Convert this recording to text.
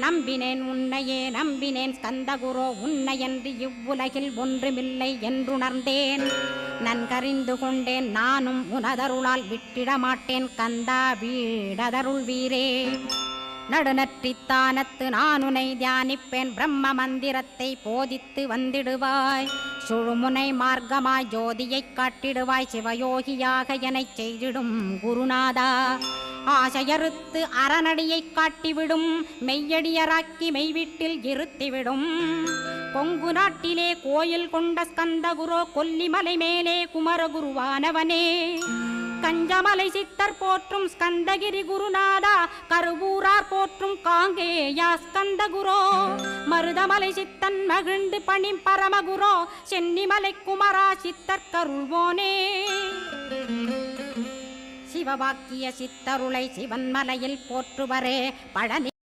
நம்பினேன் உன்னையே நம்பினேன் ஸ்கந்தகுரோ உன்னையன்றி இவ்வுலகில் ஒன்றுமில்லை என்றுணர்ந்தேன். நன்கறிந்து கொண்டேன் நானும் உனதருளால் விட்டிட மாட்டேன் கந்தா வீடதருள் வீரே. நடுநற்றித்தானத்து நானுனை தியானிப்பேன் பிரம்ம மந்திரத்தை போதித்து வந்திடுவாய். சுழுமுனை மார்க்கமாய் ஜோதியைக் காட்டிடுவாய் சிவயோகியாக எனச் செய்திடும் குருநாதா. ஆசையறுத்து அறநடியைக் காட்டிவிடும் மெய்யடியராக்கி மெய்வீட்டில் இருத்திவிடும். கொங்கு நாட்டிலே கோயில் கொண்ட ஸ்கந்தகுரோ கொல்லிமலை மேலே குமரகுருவானவனே. கஞ்சமலை சித்தர் போற்றும் ஸ்கந்தகிரி குருநாதா கருவூரார் போற்றும் காங்கேயா ஸ்கந்தகுரோ. மருதமலை சித்தன் மகிழ்ந்து பணி பரமகுரோ சென்னிமலை குமரா சித்தர் கருள்வோனே. சிவவாக்கிய சித்தருளை சிவன்மலையில் போற்றுவரே பழனி